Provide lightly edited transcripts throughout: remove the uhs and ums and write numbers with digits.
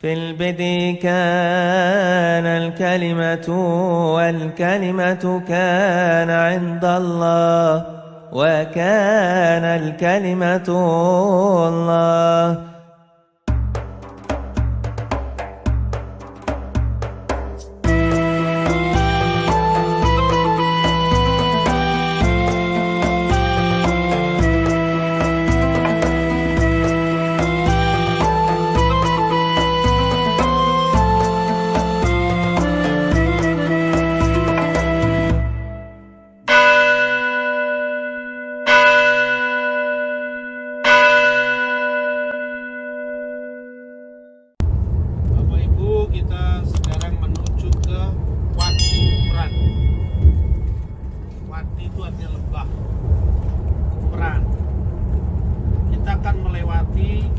في البدء كان الكلمة والكلمة كان عند الله وكان الكلمة الله. Kita sekarang menuju ke Wadi Kupran. Wadi itu artinya lembah, Kupran. Kita akan melewati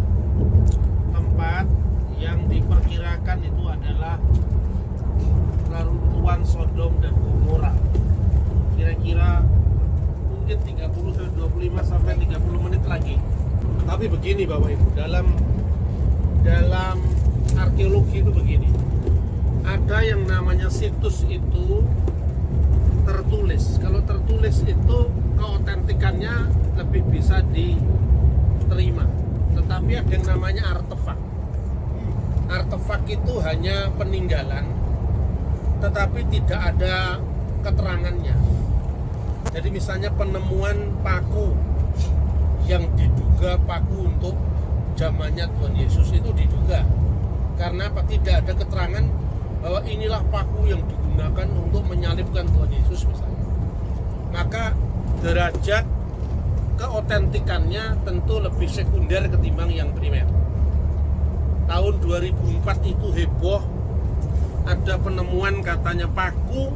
tempat yang diperkirakan itu adalah reruntuhan Sodom dan Gomora. Kira-kira mungkin 25 sampai 30 menit lagi. Tapi begini Bapak Ibu, dalam arkeologi itu begini, ada yang namanya situs itu tertulis. Kalau tertulis itu keotentikannya lebih bisa diterima. Tetapi ada yang namanya artefak. Artefak itu hanya peninggalan, tetapi tidak ada keterangannya. Jadi misalnya penemuan paku yang diduga paku untuk zamannya Tuhan Yesus itu diduga. Karena apa? Tidak ada keterangan bahwa inilah paku yang digunakan untuk menyalibkan Tuhan Yesus misalnya. Maka derajat keotentikannya tentu lebih sekunder ketimbang yang primer. Tahun 2004 itu heboh, ada penemuan katanya paku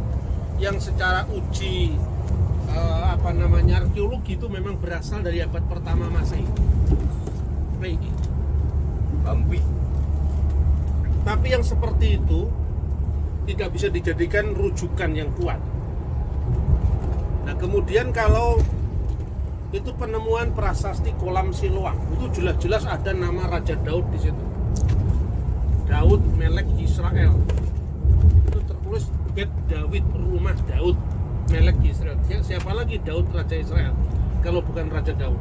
yang secara uji arkeologi itu memang berasal dari abad pertama Masehi. Bambi. Tapi yang seperti itu tidak bisa dijadikan rujukan yang kuat. Nah, kemudian kalau itu penemuan prasasti kolam Siloam, itu jelas-jelas ada nama Raja Daud di situ. Daud Melek Israel. Itu tertulis Bet Daud, rumah Daud Melek Israel. Siapa lagi Daud Raja Israel kalau bukan Raja Daud?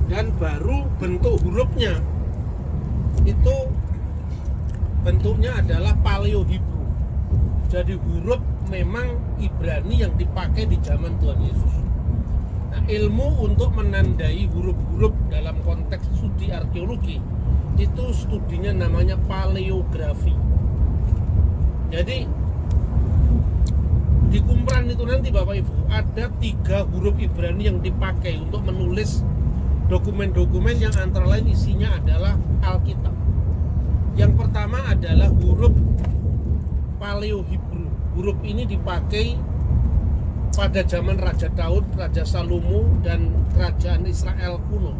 Dan baru bentuk hurufnya itu bentuknya adalah Paleo Hebrew. Jadi huruf memang Ibrani yang dipakai di zaman Tuhan Yesus. Nah, ilmu untuk menandai huruf-huruf dalam konteks studi arkeologi itu studinya namanya paleografi. Jadi di Qumran itu nanti Bapak Ibu ada 3 huruf Ibrani yang dipakai untuk menulis dokumen-dokumen yang antara lain isinya adalah Alkitab. Yang pertama adalah huruf Paleo Hebrew. Huruf ini dipakai pada zaman Raja Daud, Raja Salomo, dan kerajaan Israel kuno.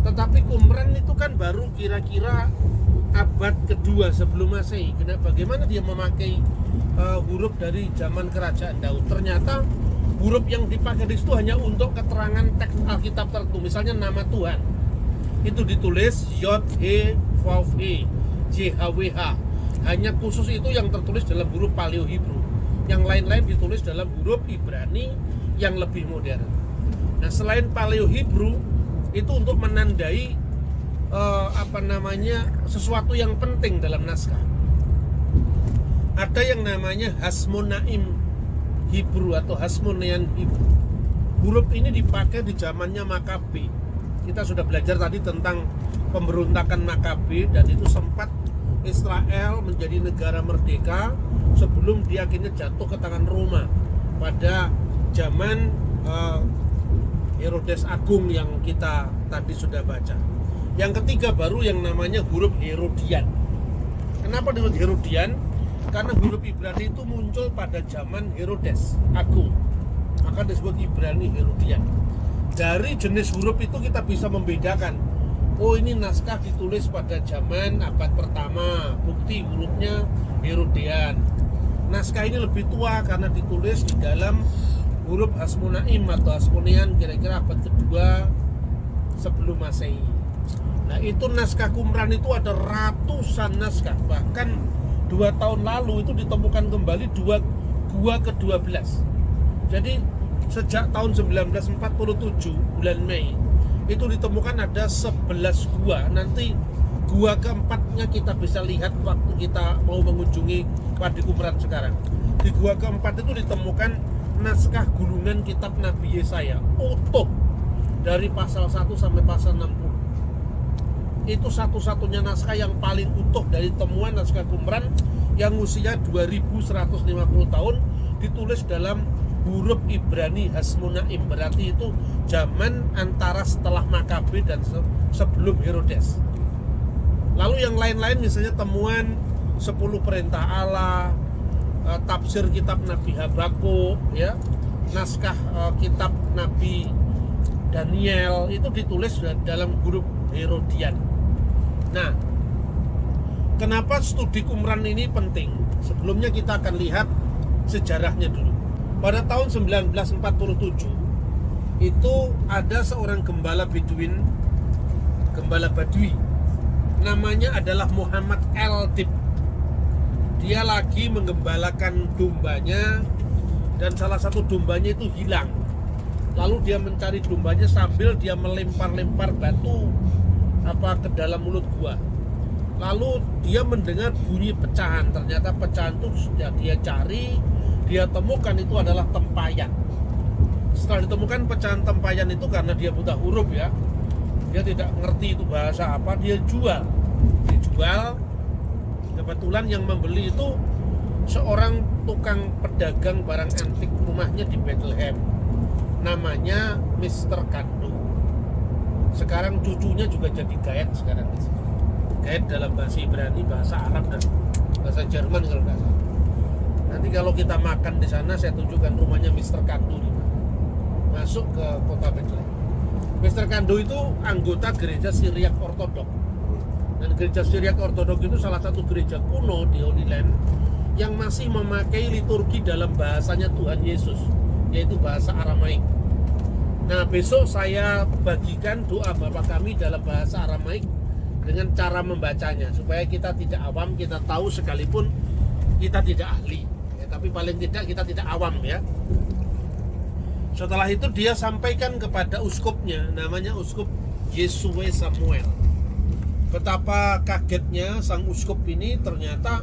Tetapi Qumran itu kan baru kira-kira abad kedua sebelum Masehi. Bagaimana dia memakai huruf dari zaman kerajaan Daud? Ternyata huruf yang dipakai di situ hanya untuk keterangan teks Alkitab tertentu. Misalnya nama Tuhan itu ditulis Yod He Vav He JHWH. Hanya khusus itu yang tertulis dalam huruf Paleo Hebrew. Yang lain-lain ditulis dalam huruf Ibrani yang lebih modern. Nah, selain Paleo Hebrew itu untuk menandai sesuatu yang penting dalam naskah. Ada yang namanya Hasmonaim Hebrew atau Hasmonean Hebrew. Huruf ini dipakai di zamannya Makabe. Kita sudah belajar tadi tentang pemberontakan Makabe, dan itu sempat Israel menjadi negara merdeka sebelum dia akhirnya jatuh ke tangan Roma pada zaman Herodes Agung yang kita tadi sudah baca. Yang ketiga baru yang namanya huruf Herodian. Kenapa disebut Herodian? Karena huruf Ibrani itu muncul pada zaman Herodes Agung, maka disebut Ibrani Herodian. Dari jenis huruf itu kita bisa membedakan, oh ini naskah ditulis pada zaman abad pertama, bukti hurufnya Herodian. Naskah ini lebih tua karena ditulis di dalam huruf Hasmonaim atau Hasmonean kira-kira abad kedua sebelum Masehi. Nah, itu naskah Qumran itu ada ratusan naskah. Bahkan 2 tahun lalu itu ditemukan kembali gua ke-12. Jadi sejak tahun 1947 bulan Mei itu ditemukan ada 11 gua. Nanti gua keempatnya kita bisa lihat waktu kita mau mengunjungi Wadi Qumran sekarang. Di gua keempat itu ditemukan naskah gulungan kitab Nabi Yesaya utuh dari pasal 1 sampai pasal 60. Itu satu-satunya naskah yang paling utuh dari temuan naskah Qumran yang usia 2150 tahun, ditulis dalam huruf Ibrani Hasmonaim, berarti itu zaman antara setelah Makabe dan sebelum Herodes. Lalu yang lain-lain misalnya temuan 10 perintah Allah, tafsir kitab Nabi Habakuk, ya, naskah kitab Nabi Daniel itu ditulis dalam huruf Herodian. Nah, kenapa studi Qumran ini penting? Sebelumnya kita akan lihat sejarahnya dulu. Pada tahun 1947 itu ada seorang gembala Bedouin, gembala Badui, namanya adalah Muhammad El-Dib. Dia lagi menggembalakan dombanya dan salah satu dombanya itu hilang. Lalu dia mencari dombanya sambil dia melempar-lempar batu ke dalam mulut gua. Lalu dia mendengar bunyi pecahan. Ternyata pecahan itu sudah dia cari, dia temukan itu adalah tempayan. Setelah ditemukan pecahan tempayan itu, karena dia buta huruf ya, dia tidak ngerti itu bahasa apa, dia jual. Kebetulan yang membeli itu seorang tukang pedagang barang antik, rumahnya di Bethlehem, namanya Mr. Kando. Sekarang cucunya juga jadi guide sekarang. Guide dalam bahasa Ibrani, bahasa Arab dan bahasa Jerman kalau nggak salah. Nanti kalau kita makan di sana, saya tunjukkan rumahnya Mr. Kando. Masuk ke kota Bethlehem. Mr. Kando itu anggota gereja Syriak Ortodok. Dan gereja Syriak Ortodok itu salah satu gereja kuno di Holy Land yang masih memakai liturgi dalam bahasanya Tuhan Yesus, yaitu bahasa Aramaik. Nah, besok saya bagikan doa Bapa Kami dalam bahasa Aramaik dengan cara membacanya, supaya kita tidak awam, kita tahu sekalipun kita tidak ahli ya, tapi paling tidak kita tidak awam ya. Setelah itu dia sampaikan kepada uskupnya, namanya uskup Yesue Samuel. Betapa kagetnya sang uskup ini, ternyata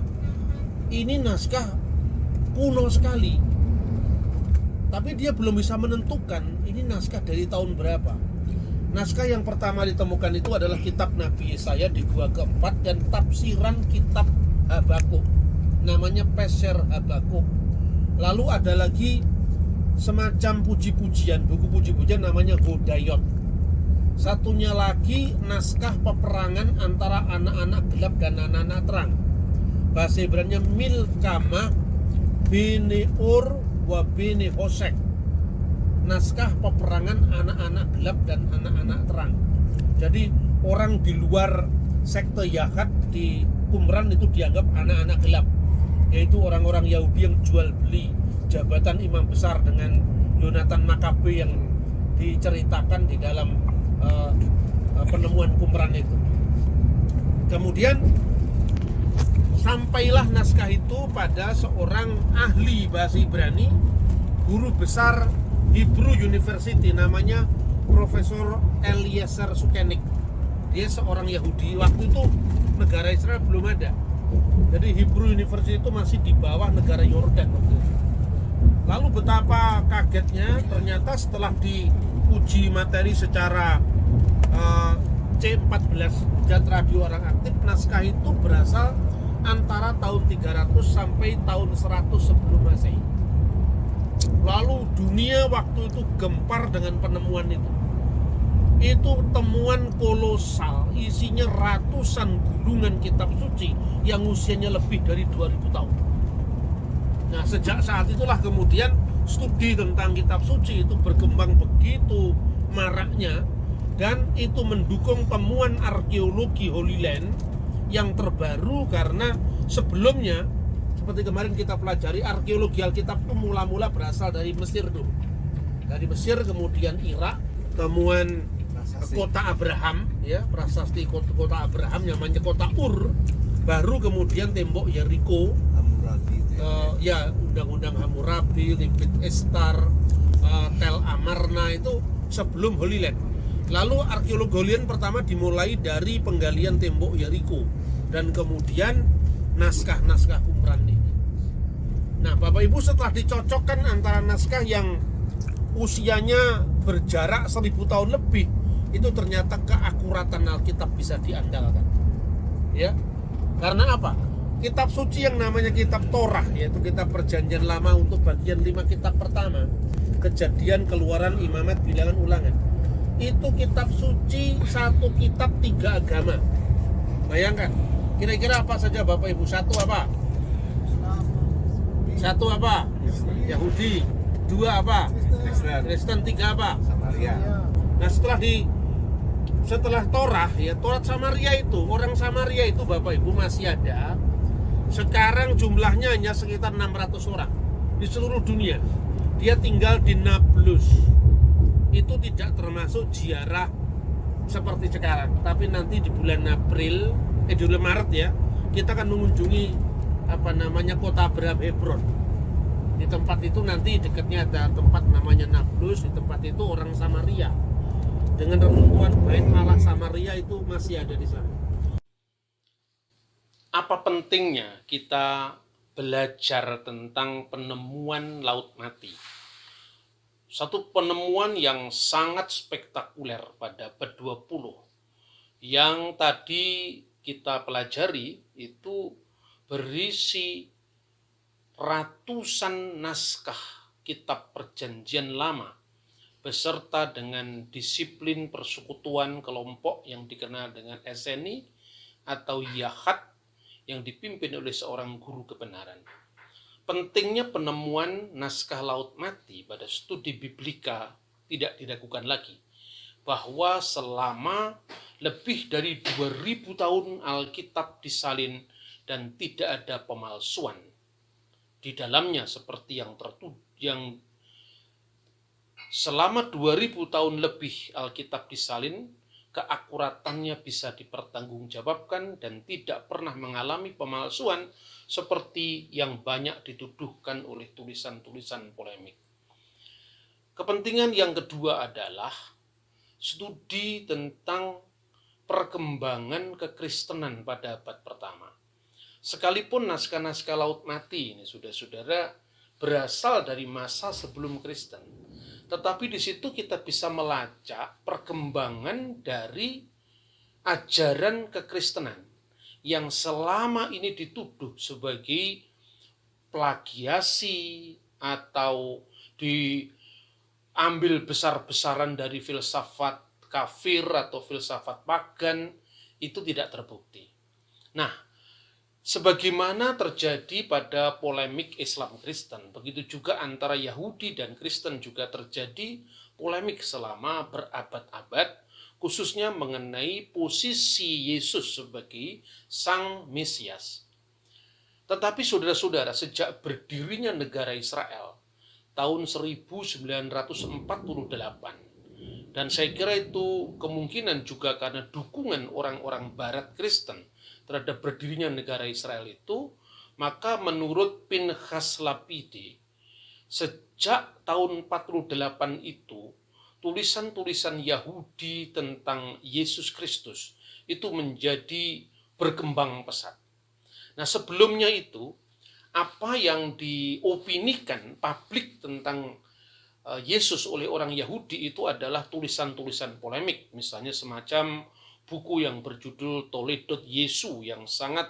ini naskah kuno sekali. Tapi dia belum bisa menentukan ini naskah dari tahun berapa. Naskah yang pertama ditemukan itu adalah kitab Nabi Yesaya di gua keempat dan tafsiran kitab Habakuk, namanya Peser Habakuk. Lalu ada lagi semacam puji-pujian, buku puji-pujian namanya Hodayot. Satunya lagi naskah peperangan antara anak-anak gelap dan anak-anak terang. Bahasa Ibrani Milkama Bene Ur wa Bene Hosek. Naskah peperangan anak-anak gelap dan anak-anak terang. Jadi orang di luar sekte Yahud di Qumran itu dianggap anak-anak gelap, yaitu orang-orang Yahudi yang jual beli jabatan imam besar dengan Yonatan Makabe yang diceritakan di dalam penemuan Qumran itu. Kemudian sampailah naskah itu pada seorang ahli bahasa Ibrani, guru besar Hebrew University, namanya Profesor Eliezer Sukenik. Dia seorang Yahudi. Waktu itu negara Israel belum ada, jadi Hebrew University itu masih di bawah negara Yordan waktu itu. Lalu betapa kagetnya, ternyata setelah diuji materi secara C14 Jat Radio Orang Aktif, naskah itu berasal antara tahun 300 sampai tahun 100 sebelum Masehi. Lalu dunia waktu itu gempar dengan penemuan itu. Itu temuan kolosal, isinya ratusan gulungan kitab suci yang usianya lebih dari 2000 tahun. Nah, sejak saat itulah kemudian studi tentang kitab suci itu berkembang begitu maraknya, dan itu mendukung temuan arkeologi Holy Land yang terbaru, karena sebelumnya seperti kemarin kita pelajari, arkeologi Alkitab itu mula-mula berasal dari Mesir dulu. Dari Mesir, kemudian Irak, temuan kota Abraham, ya, prasasti kota Abraham namanya kota Ur, baru kemudian tembok Yeriko, ya undang-undang Hammurabi, Libit Estar, Tel Amarna itu sebelum Holy Land. Lalu arkeolog Golian pertama dimulai dari penggalian tembok Yeriko dan kemudian naskah-naskah Qumran ini. Nah, Bapak Ibu, setelah dicocokkan antara naskah yang usianya berjarak 1000 tahun lebih, itu ternyata keakuratan Alkitab bisa diandalkan. Ya. Karena apa? Kitab suci yang namanya kitab Torah, yaitu kitab Perjanjian Lama untuk bagian 5 kitab pertama, Kejadian, Keluaran, Imamat, Bilangan, Ulangan, itu kitab suci satu kitab 3 agama. Bayangkan, kira-kira apa saja Bapak Ibu? Satu apa? Yahudi. 2 apa? Kristen. 3 apa? Samaria. Nah, setelah Torah, ya, Torat Samaria itu, orang Samaria itu Bapak Ibu masih ada. Sekarang jumlahnya hanya sekitar 600 orang di seluruh dunia. Dia tinggal di Nablus. Itu tidak termasuk ziarah seperti sekarang. Tapi nanti di bulan Maret ya, kita akan mengunjungi kota Abraham Hebron. Di tempat itu nanti dekatnya ada tempat namanya Nablus. Di tempat itu orang Samaria dengan reruntuhan bait Allah Samaria itu masih ada di sana. Apa pentingnya kita belajar tentang penemuan Laut Mati? Satu penemuan yang sangat spektakuler pada abad 20 yang tadi kita pelajari itu berisi ratusan naskah kitab Perjanjian Lama beserta dengan disiplin persekutuan kelompok yang dikenal dengan Eseni atau Yahat yang dipimpin oleh seorang guru kebenaran. Pentingnya penemuan naskah Laut Mati pada studi biblika tidak diragukan lagi, bahwa selama lebih dari 2000 tahun Alkitab disalin dan tidak ada pemalsuan di dalamnya, seperti yang selama 2000 tahun lebih Alkitab disalin, keakuratannya bisa dipertanggungjawabkan dan tidak pernah mengalami pemalsuan seperti yang banyak dituduhkan oleh tulisan-tulisan polemik. Kepentingan yang kedua adalah studi tentang perkembangan kekristenan pada abad pertama. Sekalipun naskah-naskah Laut Mati ini, saudara-saudara, berasal dari masa sebelum Kristen, tetapi di situ kita bisa melacak perkembangan dari ajaran kekristenan yang selama ini dituduh sebagai plagiasi atau diambil besar-besaran dari filsafat kafir atau filsafat pagan, itu tidak terbukti. Nah, sebagaimana terjadi pada polemik Islam Kristen, begitu juga antara Yahudi dan Kristen juga terjadi polemik selama berabad-abad, khususnya mengenai posisi Yesus sebagai Sang Mesias. Tetapi saudara-saudara, sejak berdirinya negara Israel tahun 1948, dan saya kira itu kemungkinan juga karena dukungan orang-orang Barat Kristen terhadap berdirinya negara Israel itu, maka menurut Pinchas Lapide, sejak tahun 48 itu, tulisan-tulisan Yahudi tentang Yesus Kristus itu menjadi berkembang pesat. Nah, sebelumnya itu, apa yang diopinikan publik tentang Yesus oleh orang Yahudi itu adalah tulisan-tulisan polemik, misalnya semacam buku yang berjudul Toledot Yesu yang sangat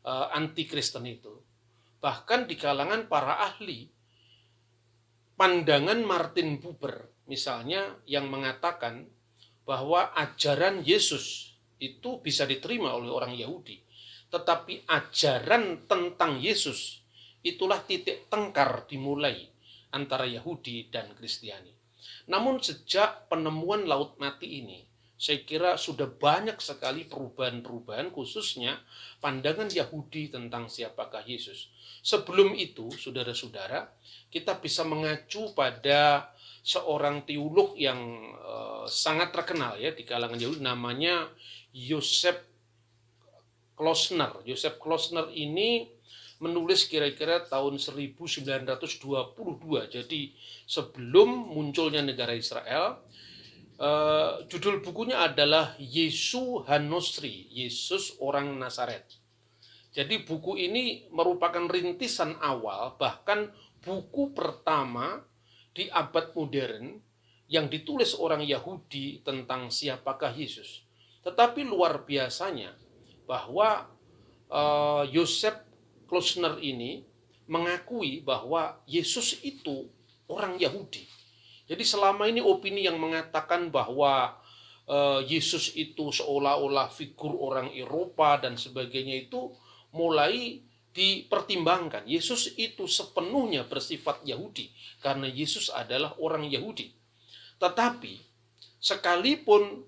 anti-Kristen itu. Bahkan di kalangan para ahli, pandangan Martin Buber misalnya yang mengatakan bahwa ajaran Yesus itu bisa diterima oleh orang Yahudi, tetapi ajaran tentang Yesus itulah titik tengkar dimulai antara Yahudi dan Kristiani. Namun sejak penemuan Laut Mati ini, saya kira sudah banyak sekali perubahan-perubahan, khususnya pandangan Yahudi tentang siapakah Yesus. Sebelum itu, saudara-saudara, kita bisa mengacu pada seorang teolog yang sangat terkenal ya di kalangan Yahudi, namanya Joseph Klausner. Joseph Klausner ini menulis kira-kira tahun 1922, jadi sebelum munculnya negara Israel. Judul bukunya adalah Yesu Hanosri, Yesus orang Nazaret. Jadi buku ini merupakan rintisan awal, bahkan buku pertama di abad modern yang ditulis orang Yahudi tentang siapakah Yesus. Tetapi luar biasanya bahwa Joseph Klausner ini mengakui bahwa Yesus itu orang Yahudi. Jadi selama ini opini yang mengatakan bahwa Yesus itu seolah-olah figur orang Eropa dan sebagainya itu mulai dipertimbangkan. Yesus itu sepenuhnya bersifat Yahudi karena Yesus adalah orang Yahudi. Tetapi sekalipun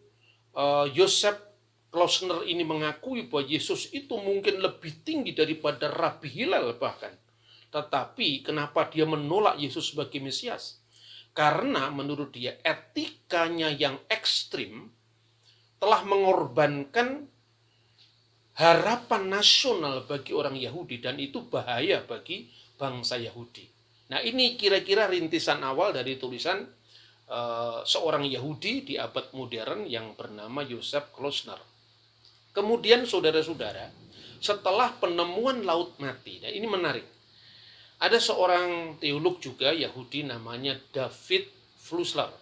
Joseph Klausner ini mengakui bahwa Yesus itu mungkin lebih tinggi daripada Rabi Hillel bahkan. Tetapi kenapa dia menolak Yesus sebagai Mesias? Karena menurut dia etikanya yang ekstrim telah mengorbankan harapan nasional bagi orang Yahudi dan itu bahaya bagi bangsa Yahudi. Nah, ini kira-kira rintisan awal dari tulisan seorang Yahudi di abad modern yang bernama Joseph Klausner. Kemudian saudara-saudara, setelah penemuan Laut Mati, nah ini menarik. Ada seorang teolog juga Yahudi namanya David Flusser.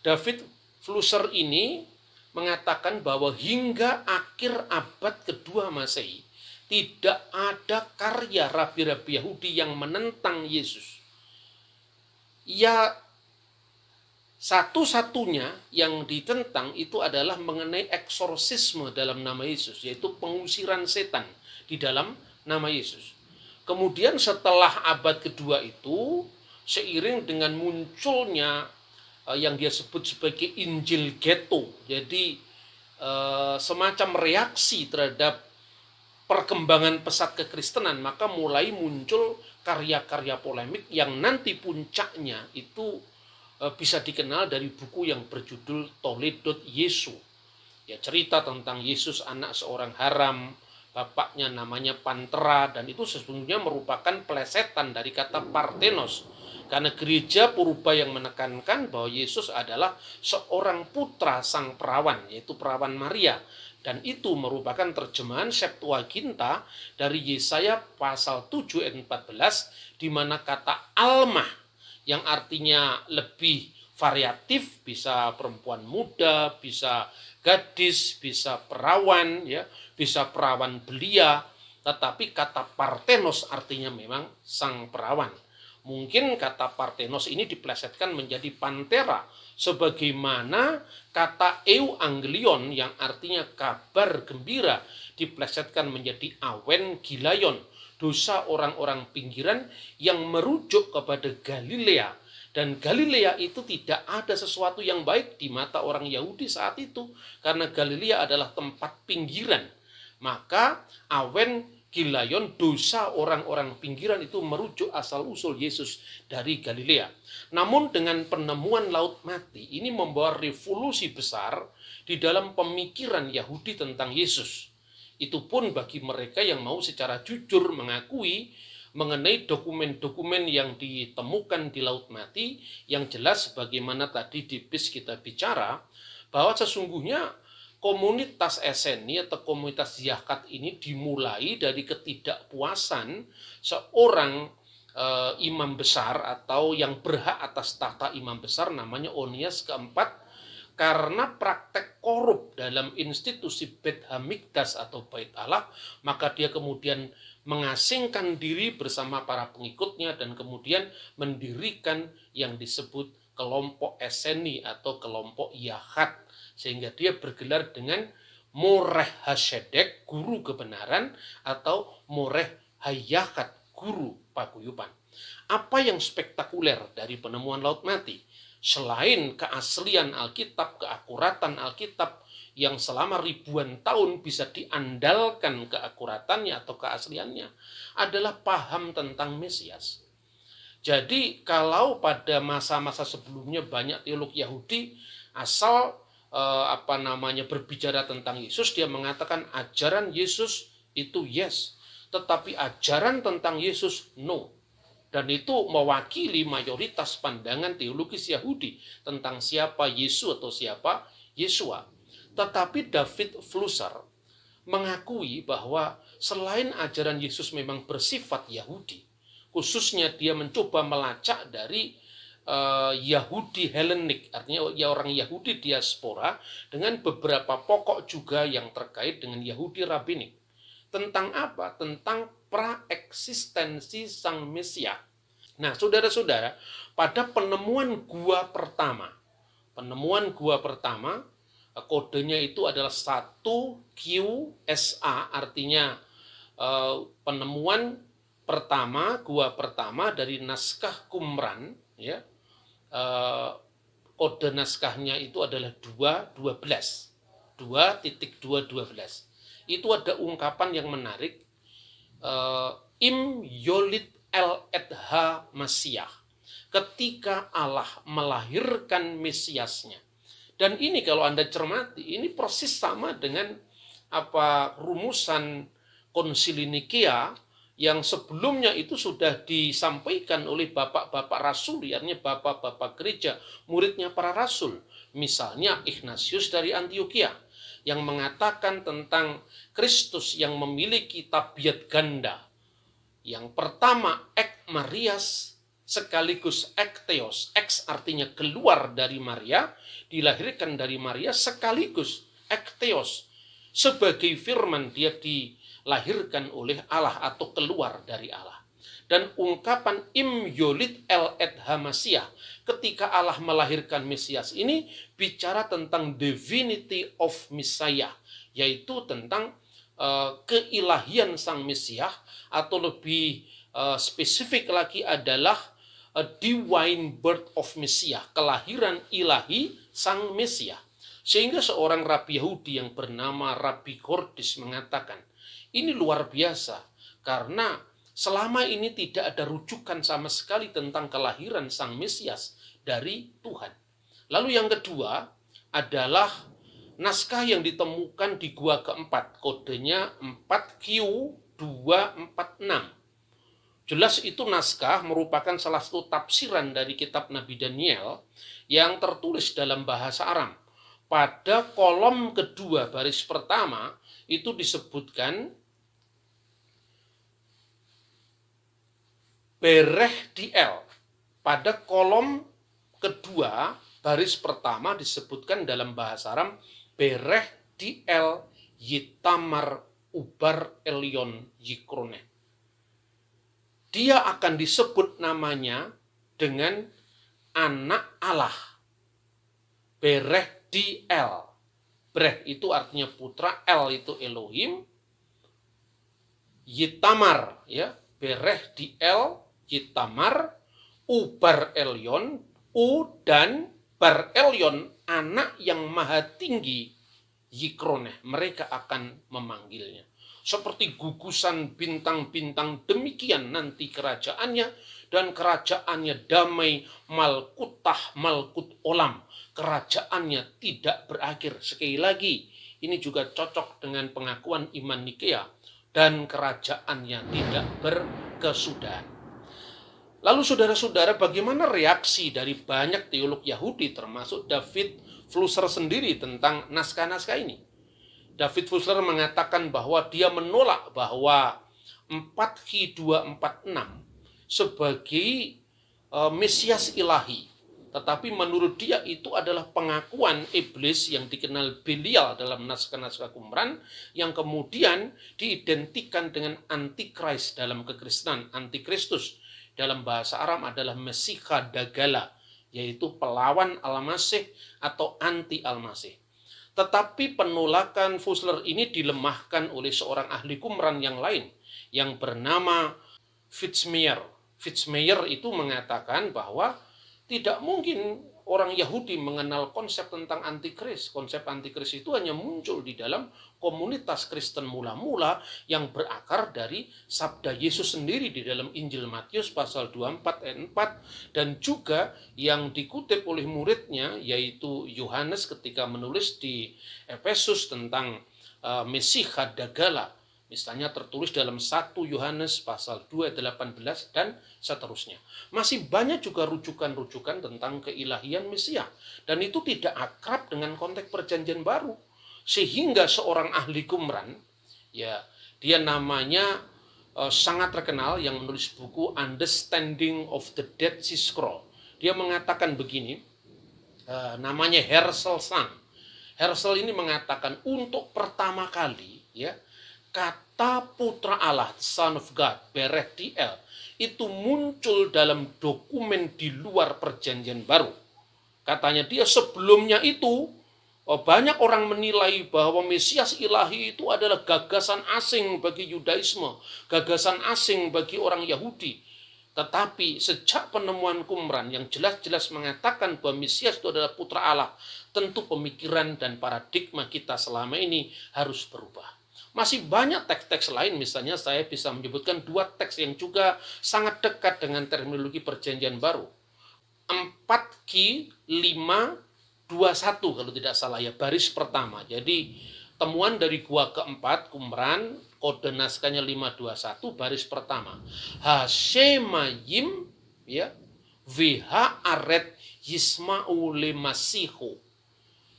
David Flusser ini mengatakan bahwa hingga akhir abad kedua Masehi tidak ada karya rabi-rabi Yahudi yang menentang Yesus. Ya, satu-satunya yang ditentang itu adalah mengenai eksorsisme dalam nama Yesus, yaitu pengusiran setan di dalam nama Yesus. Kemudian setelah abad kedua itu, seiring dengan munculnya yang dia sebut sebagai Injil Ghetto, jadi semacam reaksi terhadap perkembangan pesat kekristenan, maka mulai muncul karya-karya polemik yang nanti puncaknya itu bisa dikenal dari buku yang berjudul Toledot Yesu. Ya, cerita tentang Yesus anak seorang haram, bapaknya namanya Pantera, dan itu sesungguhnya merupakan plesetan dari kata Parthenos. Karena gereja purba yang menekankan bahwa Yesus adalah seorang putra sang perawan, yaitu perawan Maria. Dan itu merupakan terjemahan Septuaginta dari Yesaya pasal 7 ayat 14, di mana kata almah yang artinya lebih variatif, bisa perempuan muda, bisa gadis, bisa perawan, ya, bisa perawan belia, tetapi kata Parthenos artinya memang sang perawan. Mungkin kata Parthenos ini diplesetkan menjadi Pantera, sebagaimana kata Euangelion yang artinya kabar gembira diplesetkan menjadi Awen-Gilayon, dosa orang-orang pinggiran yang merujuk kepada Galilea. Dan Galilea itu tidak ada sesuatu yang baik di mata orang Yahudi saat itu, karena Galilea adalah tempat pinggiran. Maka Awen Gilayon, dosa orang-orang pinggiran, itu merujuk asal-usul Yesus dari Galilea. Namun dengan penemuan Laut Mati, ini membawa revolusi besar di dalam pemikiran Yahudi tentang Yesus. Itu pun bagi mereka yang mau secara jujur mengakui mengenai dokumen-dokumen yang ditemukan di Laut Mati, yang jelas sebagaimana tadi di bis kita bicara, bahwa sesungguhnya komunitas Eseni atau komunitas Yakat ini dimulai dari ketidakpuasan seorang imam besar atau yang berhak atas tahta imam besar namanya Onias keempat, karena praktek korup dalam institusi Beit Hamikdas atau Bait Allah, maka dia kemudian mengasingkan diri bersama para pengikutnya dan kemudian mendirikan yang disebut kelompok Eseni atau kelompok Yahat, sehingga dia bergelar dengan Moreh Hasedek, guru kebenaran, atau Moreh Hayakat, guru paguyuban. Apa yang spektakuler dari penemuan Laut Mati? Selain keaslian Alkitab, keakuratan Alkitab yang selama ribuan tahun bisa diandalkan keakuratannya atau keasliannya, adalah paham tentang Mesias. Jadi kalau pada masa-masa sebelumnya banyak teolog Yahudi asal berbicara tentang Yesus, dia mengatakan ajaran Yesus itu yes, tetapi ajaran tentang Yesus no. Dan itu mewakili mayoritas pandangan teologis Yahudi tentang siapa Yesus atau siapa Yesua. Tetapi David Flusser mengakui bahwa selain ajaran Yesus memang bersifat Yahudi, khususnya dia mencoba melacak dari Yahudi Helenik, artinya orang Yahudi diaspora, dengan beberapa pokok juga yang terkait dengan Yahudi Rabbinik. Tentang apa? Tentang praeksistensi Sang Mesias. Nah, saudara-saudara, pada penemuan gua pertama, kodenya itu adalah 1QSA, artinya penemuan pertama, gua pertama dari naskah Qumran, ya. Kode naskahnya itu adalah 2.12. Itu ada ungkapan yang menarik, Im Yolid El Edha Masiah, ketika Allah melahirkan Mesiasnya. Dan ini kalau Anda cermati, ini persis sama dengan rumusan Konsili Nikea yang sebelumnya itu sudah disampaikan oleh bapak-bapak rasul, artinya bapak-bapak gereja, muridnya para rasul. Misalnya Ignatius dari Antioquia, yang mengatakan tentang Kristus yang memiliki tabiat ganda. Yang pertama, ek Marias sekaligus ek Theos. Eks artinya keluar dari Maria, dilahirkan dari Maria, sekaligus ek Theos. Sebagai firman dia dilahirkan oleh Allah atau keluar dari Allah. Dan ungkapan Im Yolid El Edha Masiah, ketika Allah melahirkan Mesias ini bicara tentang divinity of Messiah, yaitu tentang keilahian Sang Mesias, atau lebih spesifik lagi adalah divine birth of Messiah, kelahiran ilahi Sang Mesias. Sehingga seorang Rabi Yahudi yang bernama Rabi Gordis mengatakan, ini luar biasa karena selama ini tidak ada rujukan sama sekali tentang kelahiran Sang Mesias dari Tuhan. Lalu yang kedua adalah naskah yang ditemukan di gua keempat, kodenya 4Q246. Jelas itu naskah merupakan salah satu tafsiran dari kitab Nabi Daniel yang tertulis dalam bahasa Aram. Pada kolom kedua baris pertama itu disebutkan Bereh Diel. Pada kolom kedua baris pertama disebutkan dalam bahasa Aram Bereh Diel Yitamar Ubar Elion Yikrone. Dia akan disebut namanya dengan anak Allah. Bereh Diel. Breh itu artinya putra, El itu Elohim, Yitamar, ya, Bereh Diel Yitamar, Ubar Elyon, U dan Bar Elyon, anak yang maha tinggi, Yikroneh, mereka akan memanggilnya. Seperti gugusan bintang-bintang demikian nanti kerajaannya, dan kerajaannya damai, malkutah malkut olam. Kerajaannya tidak berakhir. Sekali lagi, ini juga cocok dengan pengakuan iman Nikea, dan kerajaannya tidak berkesudahan. Lalu saudara-saudara, bagaimana reaksi dari banyak teolog Yahudi termasuk David Flusser sendiri tentang naskah-naskah ini? David Flusser mengatakan bahwa dia menolak bahwa 4Q246 sebagai Mesias ilahi. Tetapi menurut dia itu adalah pengakuan iblis yang dikenal Belial dalam naskah-naskah Qumran, yang kemudian diidentikan dengan Antikris dalam kekristenan. Antikristus dalam bahasa Aram adalah Mesiha Dagala, yaitu pelawan Al-Masih atau anti Al-Masih. Tetapi penolakan Flusser ini dilemahkan oleh seorang ahli Qumran yang lain yang bernama Fitzmyer. Fitzmyer itu mengatakan bahwa tidak mungkin orang Yahudi mengenal konsep tentang antikris. Konsep antikris itu hanya muncul di dalam komunitas Kristen mula-mula yang berakar dari sabda Yesus sendiri di dalam Injil Matius pasal 24 ayat 4 dan juga yang dikutip oleh muridnya yaitu Yohanes ketika menulis di Efesus tentang Mesiha Dagala. Misalnya tertulis dalam 1 Yohanes pasal 2 ayat 18 dan seterusnya. Masih banyak juga rujukan-rujukan tentang keilahian Mesias. Dan itu tidak akrab dengan konteks perjanjian baru. Sehingga seorang ahli Qumran, ya dia namanya sangat terkenal yang menulis buku Understanding of the Dead Sea Scroll. Dia mengatakan begini, namanya Herschel Sand. Herschel ini mengatakan untuk pertama kali, ya, kata putra Allah, Son of God, Beret DL, itu muncul dalam dokumen di luar perjanjian baru. Katanya dia sebelumnya itu, banyak orang menilai bahwa Mesias ilahi itu adalah gagasan asing bagi Yudaisme, gagasan asing bagi orang Yahudi. Tetapi sejak penemuan Qumran yang jelas-jelas mengatakan bahwa Mesias itu adalah putra Allah, tentu pemikiran dan paradigma kita selama ini harus berubah. Masih banyak teks-teks lain, misalnya saya bisa menyebutkan 2 teks yang juga sangat dekat dengan terminologi perjanjian baru. 4Q 521 kalau tidak salah ya, baris pertama. Jadi temuan dari gua keempat, Qumran, kode naskahnya 521, baris pertama. Hashemayim, ya, VH Aret Yisma'u Lemasihu.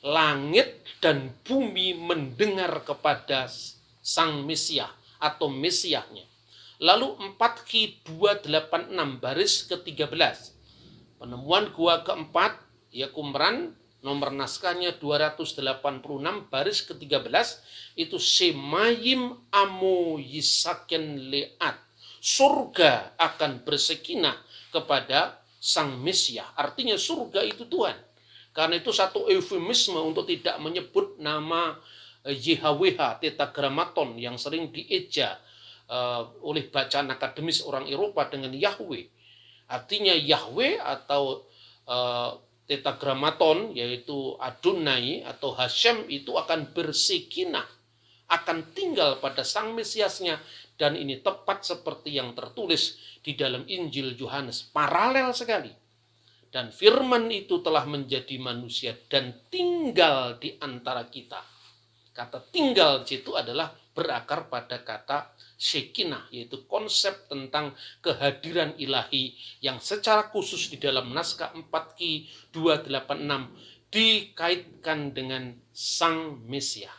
Langit dan bumi mendengar kepada Sang Mesias atau Mesiasnya. Lalu 4Q 286 baris ke-13. Penemuan gua keempat, ya Qumran, nomor naskahnya 286 baris ke-13, itu Semayim Amo Yisaken Leat. Surga akan bersekinah kepada Sang Mesias. Artinya surga itu Tuhan. Karena itu satu eufemisme untuk tidak menyebut nama YHWH, Tetragrammaton yang sering dieja oleh bacaan akademis orang Eropa dengan Yahweh. Artinya Yahweh atau Tetragrammaton yaitu Adonai atau Hashem itu akan bersekinah, akan tinggal pada Sang Mesiasnya, dan ini tepat seperti yang tertulis di dalam Injil Yohanes, paralel sekali. Dan firman itu telah menjadi manusia dan tinggal di antara kita. Kata tinggal di situ adalah berakar pada kata Shekinah, yaitu konsep tentang kehadiran ilahi yang secara khusus di dalam naskah 4Q 286 dikaitkan dengan Sang Mesias.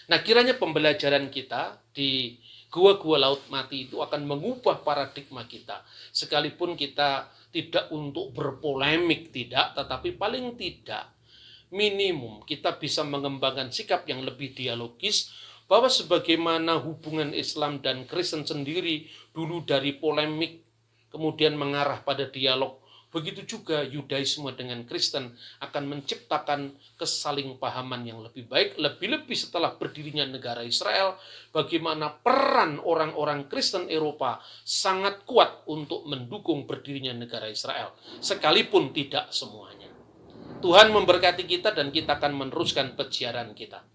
Nah, kiranya pembelajaran kita di Gua-Gua Laut Mati itu akan mengubah paradigma kita. Sekalipun kita tidak untuk berpolemik, tidak, tetapi paling tidak minimum kita bisa mengembangkan sikap yang lebih dialogis, bahwa sebagaimana hubungan Islam dan Kristen sendiri dulu dari polemik kemudian mengarah pada dialog, begitu juga Yudaisme dengan Kristen akan menciptakan kesalingpahaman yang lebih baik, lebih-lebih setelah berdirinya negara Israel, bagaimana peran orang-orang Kristen Eropa sangat kuat untuk mendukung berdirinya negara Israel, sekalipun tidak semuanya. Tuhan memberkati kita dan kita akan meneruskan peziarah kita.